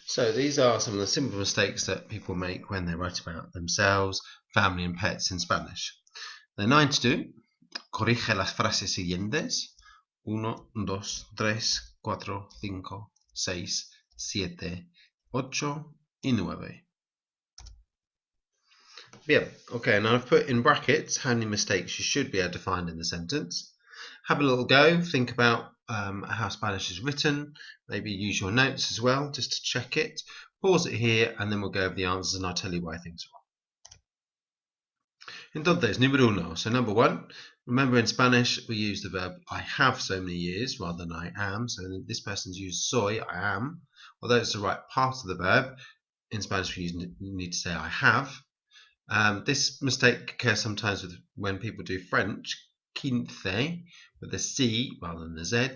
So these are some of the simple mistakes that people make when they write about themselves, family and pets in Spanish. They're 9 to do. Corrige las frases siguientes. 1, 2, 3, 4, 5, 6, 7, 8 y 9. Bien, okay, now I've put in brackets how many mistakes you should be able to find in the sentence. Have a little go, think about how Spanish is written, maybe use your notes as well just to check it. Pause it here and then we'll go over the answers and I'll tell you why things are wrong. Entonces, número uno. So number one, remember in Spanish we use the verb I have so many years rather than I am. So this person's used soy, I am. Although it's the right part of the verb, in Spanish we need to say I have. This mistake occurs sometimes when people do French, quince, with the C rather than the Z,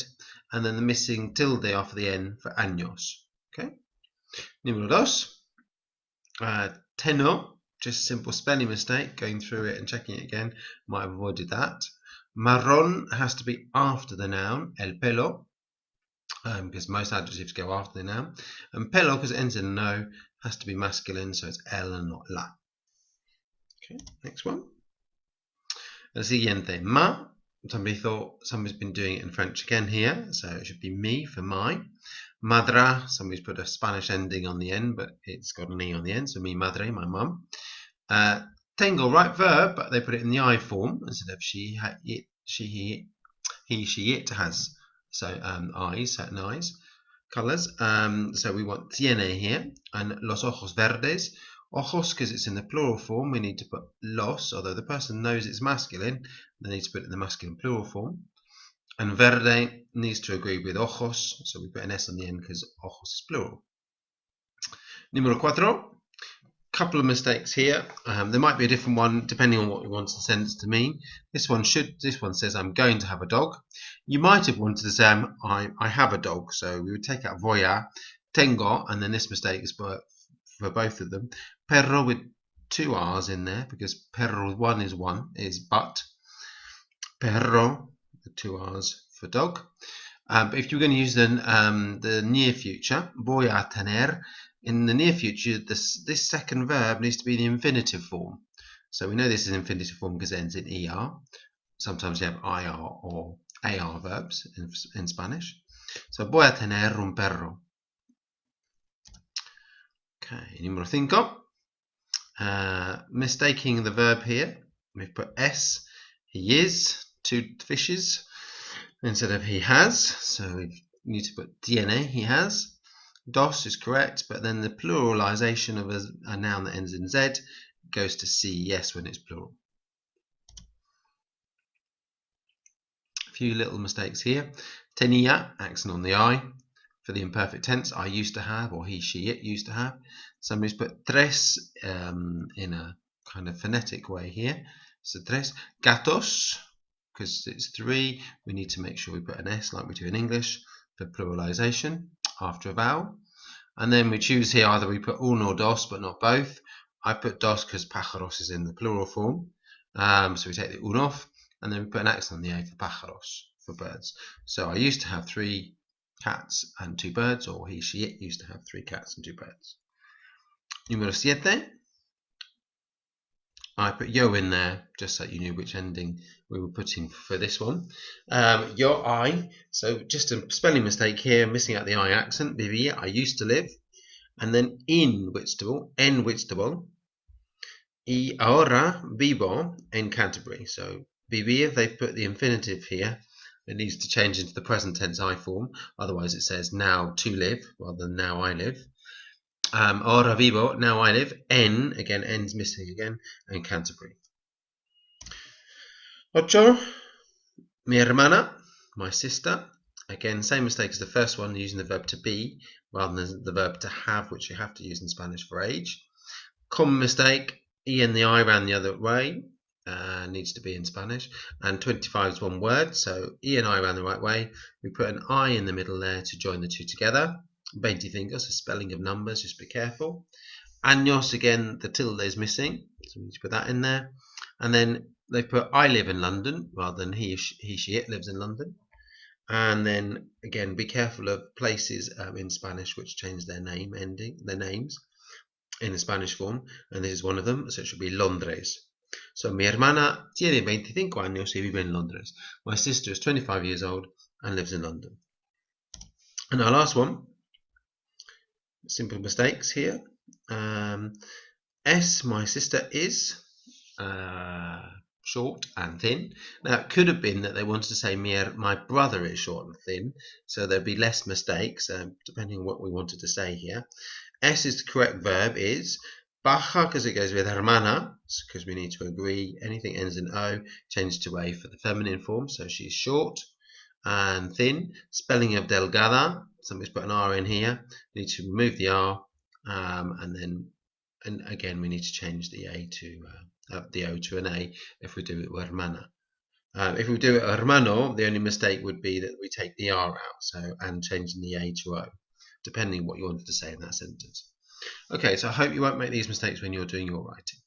and then the missing tilde after the N for años. Okay. Número dos. Tenor, just simple spelling mistake, going through it and checking it again, might have avoided that. Marrón has to be after the noun, el pelo, because most adjectives go after the noun. And pelo, because it ends in no, has to be masculine, so it's el and not la. Okay, next one. El siguiente, ma. Somebody thought somebody's been doing it in French again here, so it should be me for my. Madra, somebody's put a Spanish ending on the end, but it's got an E on the end, so mi madre, my mum. Tengo, right verb, but they put it in the I form instead of she, it, he, she, it has. So eyes, certain eyes, colours. So we want tiene here, and los ojos verdes. Ojos, because it's in the plural form, we need to put los, although the person knows it's masculine, they need to put it in the masculine plural form. And verde needs to agree with ojos, so we put an S on the end because ojos is plural. Número cuatro. Couple of mistakes here. There might be a different one depending on what we want the sentence to mean. This one says I'm going to have a dog. You might have wanted to say I have a dog, so we would take out voy a, tengo, and then this mistake is for both of them. Perro with two R's in there because perro one is but. Perro with two R's for dog. But if you're going to use the near future, voy a tener, in the near future, this second verb needs to be the infinitive form. So we know this is infinitive form because it ends in er. Sometimes you have ir or ar verbs in Spanish. So voy a tener un perro. Okay, número 5. Mistaking the verb here. We've put S, he is, two fishes, instead of he has. So we need to put tiene, he has. Dos is correct, but then the pluralization of a noun that ends in Z goes to CES when it's plural. A few little mistakes here. Tenía, accent on the I. For the imperfect tense, I used to have, or he, she, it used to have. Somebody's put tres in a kind of phonetic way here. So tres. Gatos, because it's three, we need to make sure we put an S like we do in English for pluralization after a vowel. And then we choose here either we put uno or dos, but not both. I put dos because pájaros is in the plural form. So we take the un off, and then we put an accent on the A for pájaros, for birds. So I used to have 3 cats and 2 birds, or he, she, it used to have 3 cats and 2 birds. Número 7. I put yo in there just so you knew which ending we were putting for this one. Yo, I, so just a spelling mistake here, missing out the I accent. Vivía, I used to live. And then in Whitstable, en Whitstable. Y ahora vivo en Canterbury. So vivir, they've put the infinitive here. It needs to change into the present tense I form. Otherwise it says now to live rather than now I live. Ahora vivo, now I live. En, again, en's missing again, and Canterbury. 8. Mi hermana, my sister. Again, same mistake as the first one, using the verb to be rather than the verb to have, which you have to use in Spanish for age. Common mistake, E and the I ran the other way. Needs to be in Spanish. And 25 is one word, so E and I ran the right way. We put an I in the middle there to join the two together. 25, so spelling of numbers, just be careful. Años, again, the tilde is missing, so we need to put that in there. And then they put I live in London rather than he, she, it lives in London. And then again, be careful of places in Spanish which change their names in the Spanish form, and this is one of them, so it should be Londres. So mi hermana tiene 25 años y vive en Londres. My sister is 25 years old and lives in London. And our last one, simple mistakes here. S, my sister is short and thin. Now, it could have been that they wanted to say my brother is short and thin, so there'd be less mistakes, depending on what we wanted to say here. S is the correct verb, is baja, because it goes with hermana, because we need to agree. Anything ends in O, change to A for the feminine form, so she's short and thin. Spelling of delgada, somebody's put an R in here. We need to remove the R, and again we need to change the A to the O to an A if we do it with hermana. If we do it hermano, the only mistake would be that we take the R out, and changing the A to O, depending on what you wanted to say in that sentence. Okay, so I hope you won't make these mistakes when you're doing your writing.